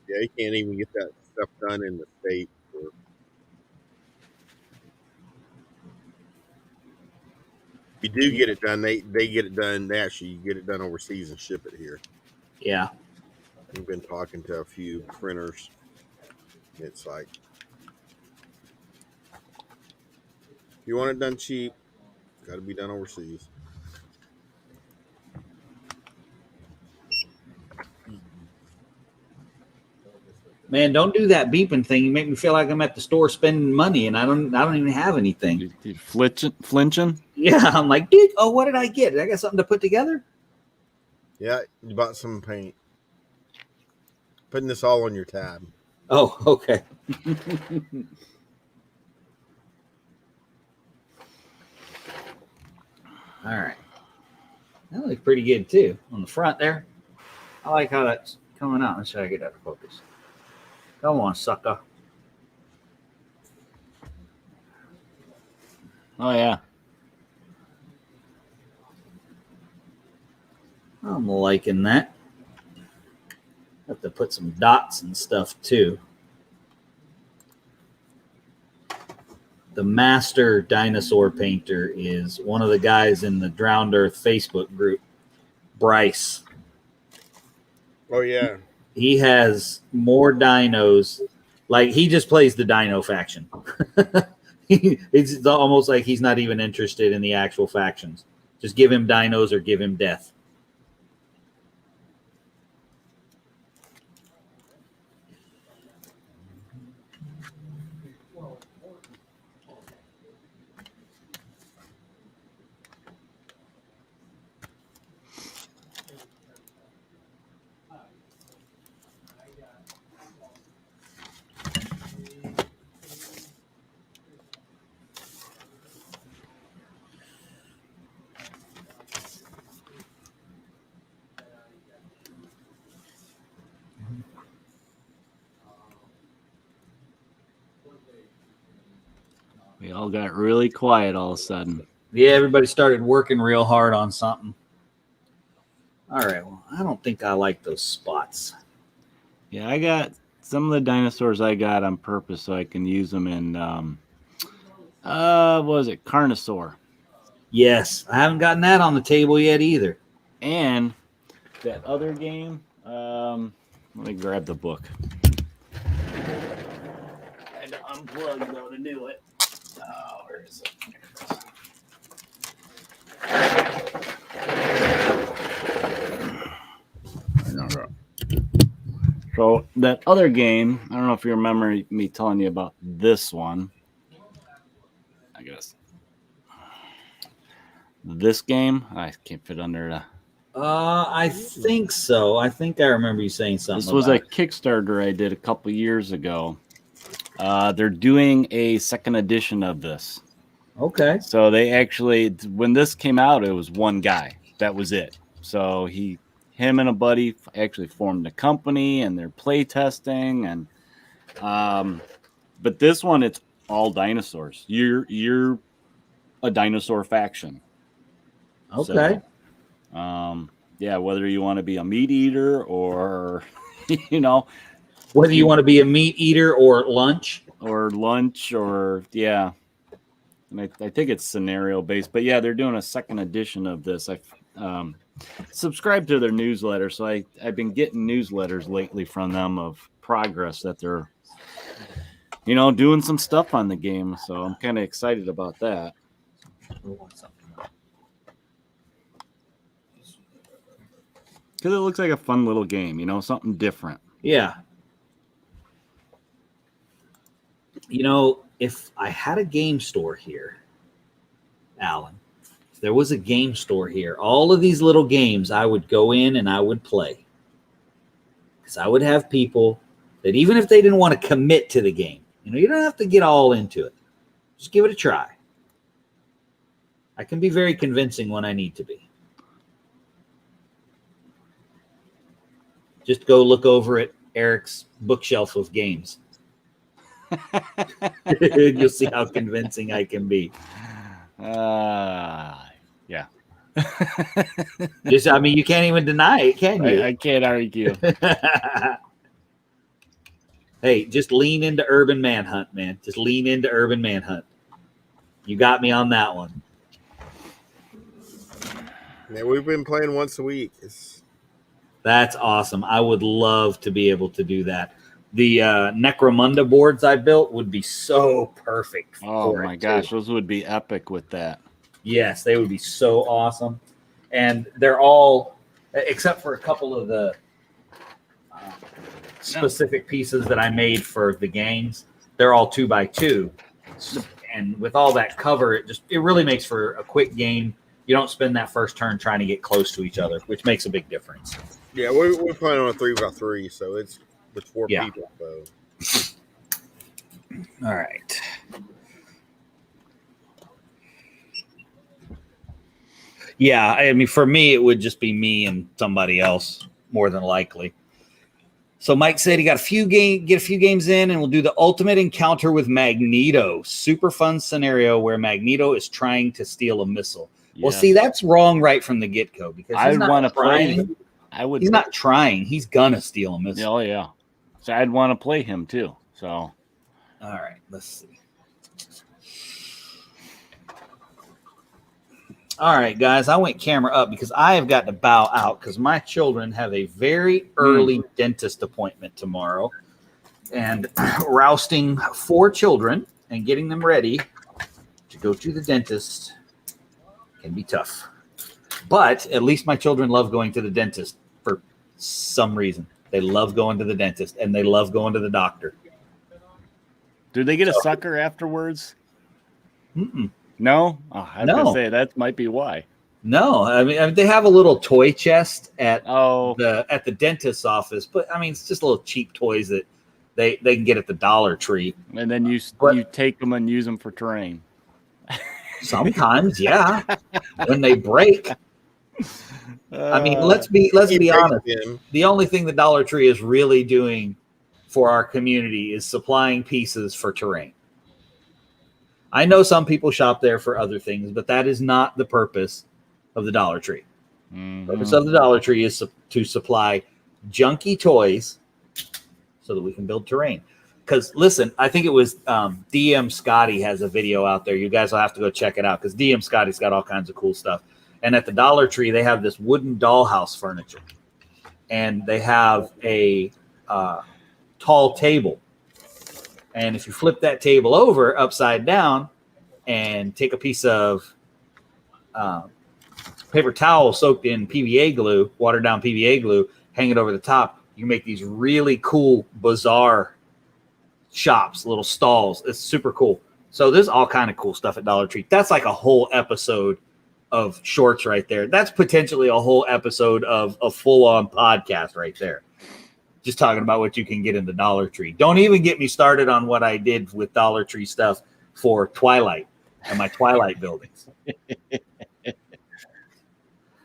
Yeah, he can't even get that stuff done in the States. If you do get it done, they get it done. They actually get it done overseas and ship it here. Yeah. We've been talking to a few printers. It's like, if you want it done cheap, Got to be done overseas. Man, don't do that beeping thing. You make me feel like I'm at the store spending money, and I don't even have anything. You flinching? Yeah, I'm like, dude. Oh, what did I get? Did I get something to put together? Yeah, you bought some paint. Putting this all on your tab. Oh, okay. All right. That looks pretty good too on the front there. I like how that's coming out. Let's try to get that focus. Come on, sucker. Oh yeah. I'm liking that. Have to put some dots and stuff too. The master dinosaur painter is one of the guys in the Drowned Earth Facebook group, Bryce. Oh yeah. He has more dinos. Like, he just plays the dino faction. It's almost like he's not even interested in the actual factions. Just give him dinos or give him death. We all got really quiet all of a sudden. Yeah, everybody started working real hard on something. All right, well, I don't think I like those spots. Yeah, I got some of the dinosaurs I got on purpose so I can use them in what was it? Carnosaur. Yes, I haven't gotten that on the table yet either. And that other game, let me grab the book. I had to unplug though to do it. Oh, where is it? So that other game, I don't know if you remember me telling you about this one. I guess this game, I can't fit under the. I think so. I think I remember you saying something. This was a about it. Kickstarter I did a couple years ago. They're doing a second edition of this. Okay. So they actually, when this came out, it was one guy. That was it. So him and a buddy actually formed a company, and they're play testing. And but this one, it's all dinosaurs. You're a dinosaur faction. Okay. So, yeah, whether you want to be a meat eater or whether you want to be a meat eater or lunch. Or yeah. And I think it's scenario based, but yeah, they're doing a second edition of this. I subscribe to their newsletter, so I've been getting newsletters lately from them of progress that they're doing some stuff on the game. So I'm kind of excited about that. Because it looks like a fun little game, something different. Yeah. If I had a game store here, Alan, if there was a game store here, all of these little games I would go in and I would play. Because I would have people that, even if they didn't want to commit to the game, you don't have to get all into it. Just give it a try. I can be very convincing when I need to be. Just go look over at Eric's bookshelf of games. You'll see how convincing I can be. Yeah. You can't even deny it, can you? I can't argue. Hey, just lean into Urban Manhunt, man. Just lean into Urban Manhunt. You got me on that one. Yeah, we've been playing once a week. That's awesome. I would love to be able to do that. The Necromunda boards I built would be so perfect. Oh my gosh, those would be epic with that. Yes, they would be so awesome. And they're all, except for a couple of the specific pieces that I made for the games, they're all 2x2. And with all that cover, it really makes for a quick game. You don't spend that first turn trying to get close to each other, which makes a big difference. Yeah, we're playing on a 3x3, so it's with 4 people. So. All right. Yeah, I mean, for me, it would just be me and somebody else, more than likely. So Mike said he got get a few games in, and we'll do the ultimate encounter with Magneto. Super fun scenario where Magneto is trying to steal a missile. Yeah. Well, see, that's wrong right from the get-go because I want to play. He's not trying. He's gonna steal a missile. Oh yeah. So I'd want to play him too. So. All right, let's see. All right, guys, I went camera up because I have got to bow out because my children have a very early dentist appointment tomorrow. And rousting 4 children and getting them ready to go to the dentist can be tough. But at least my children love going to the dentist for some reason. They love going to the dentist, and they love going to the doctor. Do they get a sucker afterwards? Mm-mm. No? Oh, I was going to say, that might be why. No, I mean, they have a little toy chest at the dentist's office, but I mean, it's just little cheap toys that they can get at the Dollar Tree. And then you take them and use them for terrain. Sometimes, yeah, when they break. I mean, let's be honest. The only thing the Dollar Tree is really doing for our community is supplying pieces for terrain. I know some people shop there for other things, but that is not the purpose of the Dollar Tree. Mm-hmm. The purpose of the Dollar Tree is to supply junky toys so that we can build terrain. Because, listen, I think it was DM Scotty has a video out there. You guys will have to go check it out because DM Scotty's got all kinds of cool stuff. And at the Dollar Tree, they have this wooden dollhouse furniture. And they have a tall table. And if you flip that table over upside down and take a piece of paper towel soaked in PVA glue, watered down PVA glue, hang it over the top, you make these really cool, bizarre shops, little stalls. It's super cool. So there's all kind of cool stuff at Dollar Tree. That's like a whole episode of shorts right there. That's potentially a whole episode of a full-on podcast right there. Just talking about what you can get in the Dollar Tree. Don't even get me started on what I did with Dollar Tree stuff for Twilight and my Twilight buildings.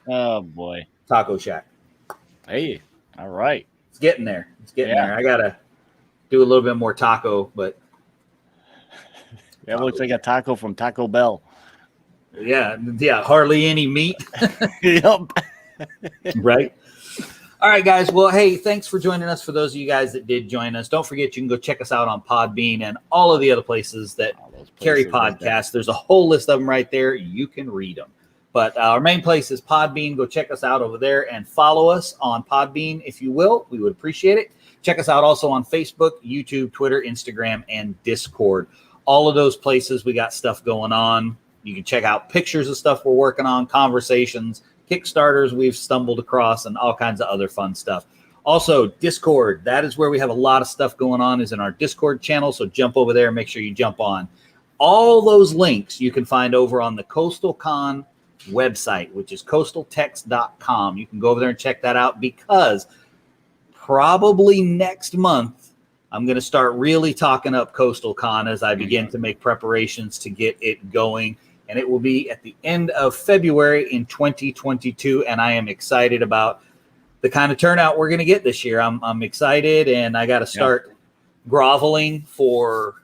Oh, boy. Taco Shack. Hey, all right. It's getting there. There. I got to do a little bit more taco, but. That looks like a taco from Taco Bell. Yeah, hardly any meat. Yep. Right? All right, guys. Well, hey, thanks for joining us. For those of you guys that did join us, don't forget you can go check us out on Podbean and all of the other places that carry podcasts. There's a whole list of them right there. You can read them. But our main place is Podbean. Go check us out over there and follow us on Podbean if you will. We would appreciate it. Check us out also on Facebook, YouTube, Twitter, Instagram, and Discord. All of those places, we got stuff going on. You can check out pictures of stuff we're working on, conversations, Kickstarters we've stumbled across, and all kinds of other fun stuff. Also, Discord. That is where we have a lot of stuff going on, is in our Discord channel. So jump over there and make sure you jump on. All those links you can find over on the Coastal Con website, which is coastaltext.com. You can go over there and check that out because probably next month, I'm going to start really talking up Coastal Con as I begin to make preparations to get it going. And it will be at the end of February in 2022. And I am excited about the kind of turnout we're going to get this year. I'm excited, and I got to start groveling for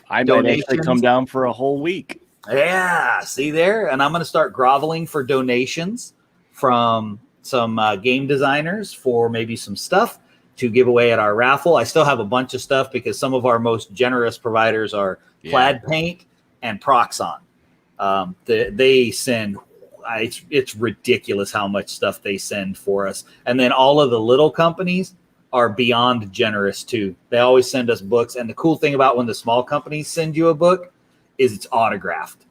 I might actually come down for a whole week. Yeah, see there? And I'm going to start groveling for donations from some game designers for maybe some stuff to give away at our raffle. I still have a bunch of stuff because some of our most generous providers are Plaid Paint and Proxon. They send, it's ridiculous how much stuff they send for us. And then all of the little companies are beyond generous too. They always send us books. And the cool thing about when the small companies send you a book is it's autographed.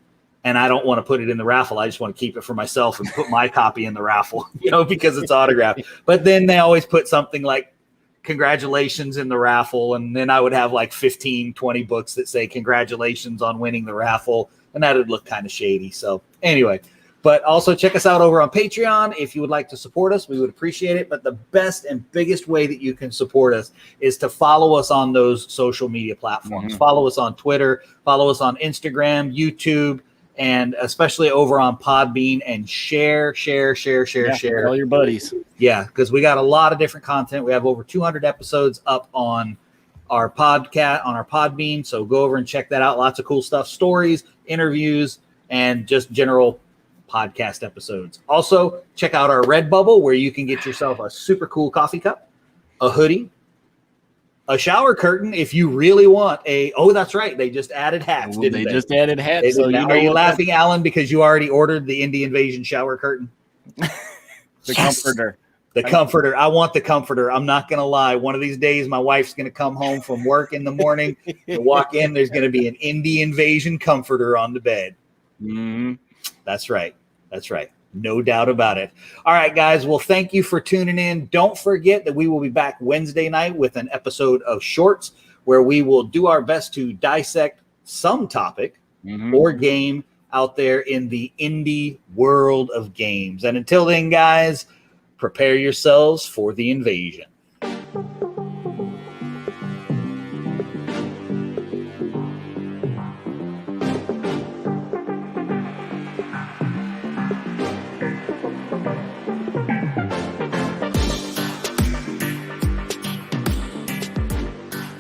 and I don't want to put it in the raffle. I just want to keep it for myself and put my copy in the raffle, because it's autographed. But then they always put something like congratulations in the raffle. And then I would have like 15, 20 books that say congratulations on winning the raffle. And that would look kind of shady. So anyway, but also check us out over on Patreon. If you would like to support us, we would appreciate it. But the best and biggest way that you can support us is to follow us on those social media platforms. Follow us on Twitter, follow us on Instagram, YouTube, and especially over on Podbean, and share. Tell your buddies. Yeah, because we got a lot of different content. We have over 200 episodes up on our podcast, on our Podbean. So go over and check that out. Lots of cool stuff, stories, interviews, and just general podcast episodes. Also, check out our Redbubble, where you can get yourself a super cool coffee cup, a hoodie, a shower curtain if you really want that's right. They just added hats, didn't they? Just added hats. So are you laughing, Alan, because you already ordered the Indie Invasion shower curtain? The comforter. The comforter. I want the comforter. I'm not going to lie. One of these days, my wife's going to come home from work in the morning and walk in. There's going to be an Indie Invasion comforter on the bed. That's right. That's right. No doubt about it. All right, guys. Well, thank you for tuning in. Don't forget that we will be back Wednesday night with an episode of Shorts, where we will do our best to dissect some topic or game out there in the indie world of games. And until then, guys, prepare yourselves for the invasion.